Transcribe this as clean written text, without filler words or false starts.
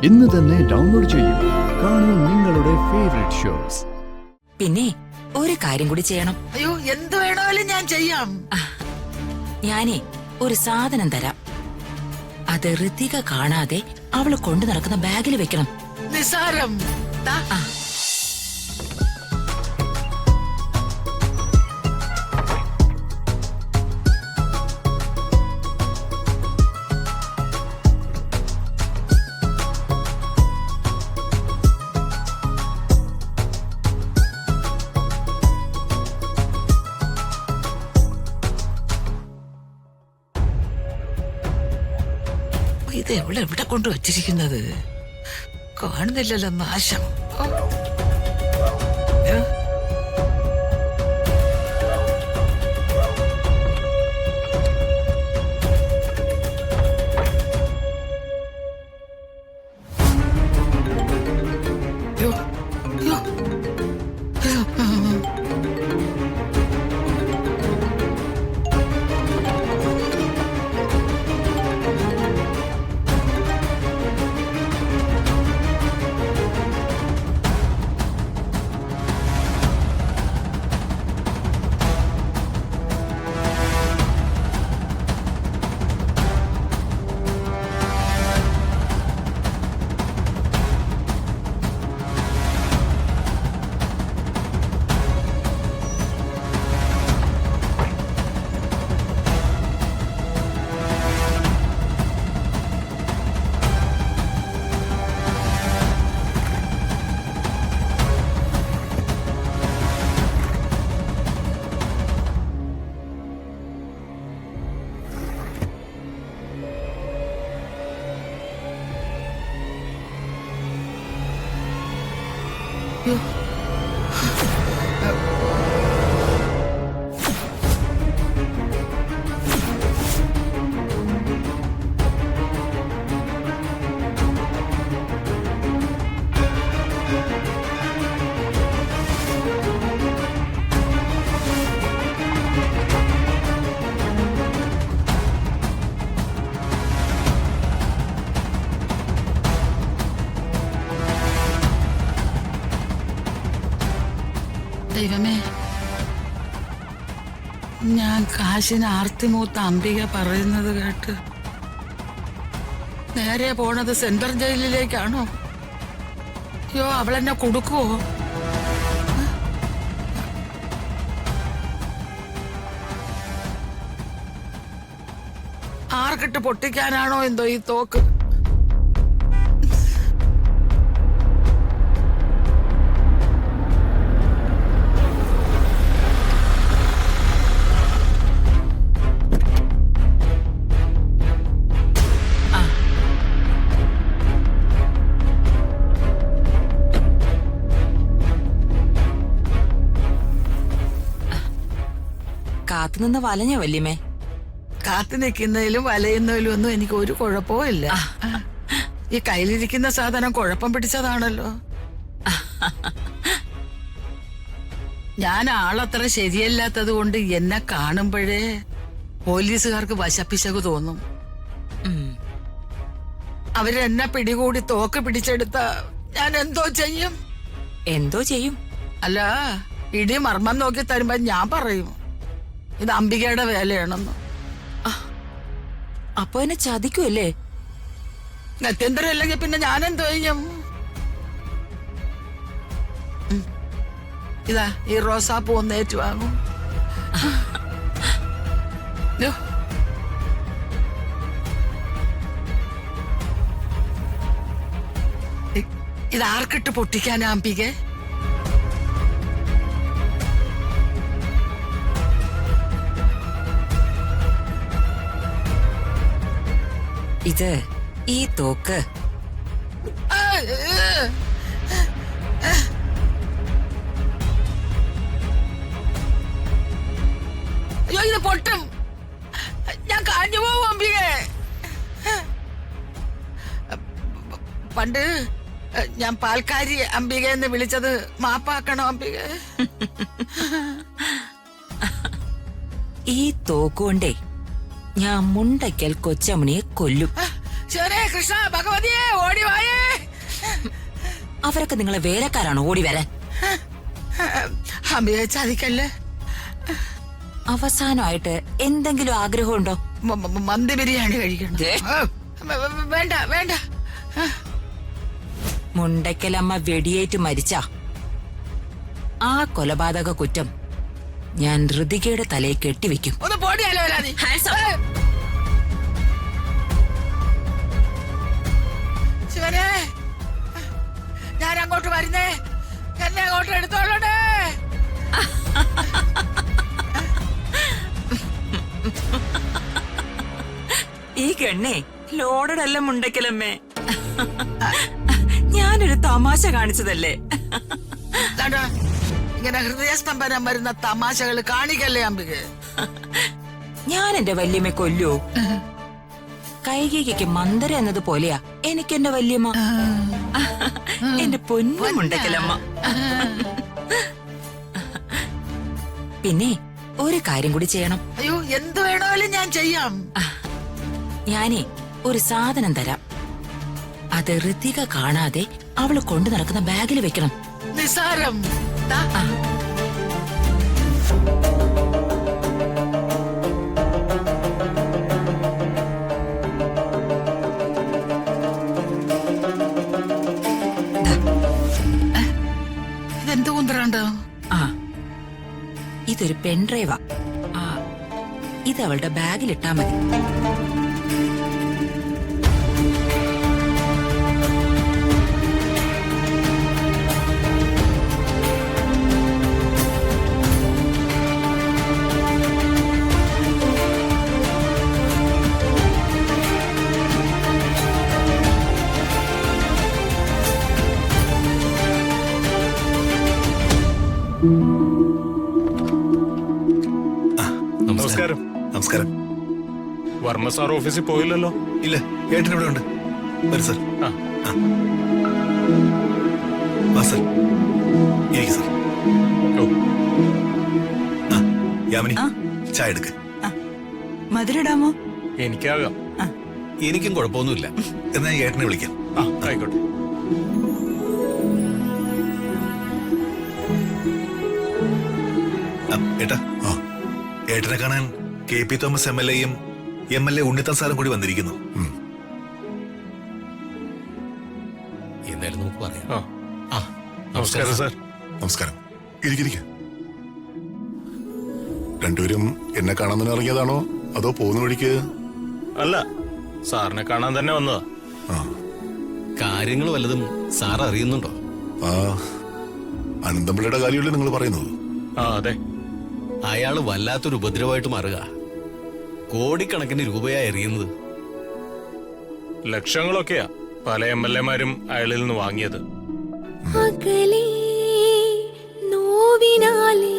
ഇന്ന് തന്നെ ഡൗൺലോഡ് ചെയ്യൂ. കാണൂ നിങ്ങളുടെ ഫേവറേറ്റ് ഷോസ്. പിന്നെ ഒരു കാര്യം കൂടി ചെയ്യണം. അയ്യോ, എന്ത് വേണമല്ലോ ഞാൻ ചെയ്യാം. ഞാനേ ഒരു സാധനം തരാം. അത് ഋതിക കാണാതെ അവള് കൊണ്ടു നടക്കുന്ന ബാഗിൽ വെക്കണം. നിസാരം. ദാ. ഇത് എവിടെ കൊണ്ട് വച്ചിരിക്കുന്നത് കാണുന്നില്ലല്ലോ, നാശം. ദൈവമേ, ഞാൻ കാശിന് ആർത്തിമൂത്ത അംബിക പറയുന്നത് കേട്ട് നേരെ പോണത് സെൻട്രൽ ജയിലിലേക്കാണോ? അയ്യോ, അവളെന്നെ കൊടുക്കുവോ? ആർക്കിട്ട് പൊട്ടിക്കാനാണോ എന്തോ ഈ തോക്ക്? കാത്തുനിന്ന് വലഞ്ഞ വല്യമേ. കാത്തു നിൽക്കുന്നതിലും വലയുന്നതിലും ഒന്നും എനിക്ക് ഒരു കുഴപ്പവും ഇല്ല. ഈ കയ്യിലിരിക്കുന്ന സാധനം കുഴപ്പം പിടിച്ചതാണല്ലോ. ഞാൻ ആളത്ര ശരിയല്ലാത്തത് കൊണ്ട് എന്നെ കാണുമ്പോഴേ പോലീസുകാർക്ക് വശപ്പിശക് തോന്നും. അവരെന്നെ പിടികൂടി തോക്ക് പിടിച്ചെടുത്ത ഞാൻ എന്തോ ചെയ്യും? എന്തോ ചെയ്യും? അല്ല, ഇടി മർമ്മം നോക്കി തരുമ്പോ ഞാൻ പറയും ഇത് അംബികയുടെ വേലയാണെന്ന്. അപ്പൊ എന്നെ ചതിക്കുമല്ലേ? ഗത്യന്തരല്ലെങ്കിൽ പിന്നെ ഞാൻ എന്തോ ചെയ്യും? ഇതാ ഈ റോസാപ്പൂ ഒന്ന് ഏറ്റുവാങ്ങും. ഇതാർക്കിട്ട് പൊട്ടിക്കാനാ അംബികെ? ഇത് ഈ തോക്ക് അയ്യോ, ഇത് പൊട്ടും. ഞാൻ കാഞ്ഞു പോവും അംബികെ. പണ്ട് ഞാൻ പാൽക്കാരി അംബിക എന്ന് വിളിച്ചത് മാപ്പാക്കണോ അംബിക? ഈ തോക്കുകൊണ്ടേ ഞാൻ മുണ്ടയ്ക്കൽ കൊച്ചമ്മണിയെ കൊല്ലും. ശരേ കൃഷ്ണ ഭഗവതിയെ ഓടി വായേ. അവരൊക്കെ നിങ്ങളെ വേലക്കാരാണോ ഓടി വരാൻ? അമ്മയെ ചതിക്കല്ലേ. അവസാനമായിട്ട് എന്തെങ്കിലും ആഗ്രഹമുണ്ടോ? മന്തി ബിരിയാണി കഴിക്കണം. ദേ. വേണ്ട വേണ്ട. മുണ്ടയ്ക്കലമ്മ വെടിയേറ്റ് മരിച്ച ആ കൊലപാതക കുറ്റം ഞാൻ ഋതികയുടെ തലയിൽ കെട്ടിവെക്കും. ഒന്ന് പോടിയാലോ നീ. Hands up. ശിവനെ, ഞാൻ അങ്ങോട്ട് വരുന്നേ, എന്നെ അങ്ങോട്ട് എടുത്തോളണേ. ഈ ഗണ്ണേ ലോഡഡ് അല്ല മുണ്ടയ്ക്കലമ്മേ. ഞാനൊരു തമാശ കാണിച്ചതല്ലേ. ദാണ്ടാ, ഇങ്ങനെ ഹൃദയസ്തംഭനം വരുന്ന തമാശകൾ കാണിക്കല്ലേ അംബികെ. ഞാൻ എന്റെ വല്യമ്മയെ കൊല്ലോ? കൈകേക്ക് മന്ദര എന്നത് പോലെയാ എനിക്ക് എന്റെ വല്യമ്മ. എന്റെ പൊന്നു മുണ്ടയ്ക്കലമ്മ. പിന്നെ ഒരു കാര്യം കൂടി ചെയ്യണം. അയ്യോ, എന്ത് വേണോലും ഞാൻ ചെയ്യാം. ഞാനേ ഒരു സാധനം തരാം. അത് ഋതിക കാണാതെ അവള് കൊണ്ടു നടക്കുന്ന ബാഗിൽ വെക്കണം. നിസാരം. ദാ. ഇതെന്ത് കുന്തറാണ്ടോ? ആ, ഇതൊരു പെൻഡ്രൈവാ. ആ, ഇത് അവളുടെ ബാഗിലിട്ടാ മതി. നമസ്കാരം. നമസ്കാരം. വർമ്മ സാർ ഓഫീസിൽ പോയില്ലല്ലോ? ഇല്ല, ഏട്ടൻ ഇവിടെ ഉണ്ട്. വരൂ സാർ. ആ. വാ സാർ. ഇരിക്ക് സാർ. ഓ, യാമിനി, ചായ എടുക്ക്. മധുരിടാമോ? എനിക്കാകാം. എനിക്കും കുഴപ്പമൊന്നുമില്ല. എന്നാ ഏട്ടനെ വിളിക്കാം. ആ, ആയിക്കോട്ടെ. ഏട്ടാ, ഏട്ടനെ കാണാൻ KP തോമസ് MLA-യും MLA ഉണ്ണിത്താൻ സാറും കൂടി വന്നിരിക്കുന്നു. എന്തായാലും നമുക്ക് പറയാം. ആ, നമസ്കാരം സാർ. നമസ്കാരം. ഇരിക്കിരിക്ക. രണ്ടുപേരും എന്നെ കാണാൻ തന്നെ ഇറങ്ങിയതാണോ അതോ പോകുന്ന വഴിക്ക്? അല്ല, സാറിനെ കാണാൻ തന്നെ വന്നതാ. ആ കാര്യങ്ങൾ വല്ലതും സാർ അറിയുന്നുണ്ടോ? ആ അനന്തമ്പിള്ളയുടെ കാര്യമല്ലേ നിങ്ങൾ പറയുന്നത്? ആ, അതെ. അയാള് വല്ലാത്തൊരു ഉപദ്രവമായിട്ട് മാറുക. കോടിക്കണക്കിന് രൂപയാ എറിയുന്നത്. ലക്ഷങ്ങളൊക്കെയാ പല MLA-മാരും അയാളിൽ നിന്ന് വാങ്ങിയത്. അകലേ നോവിനാലേ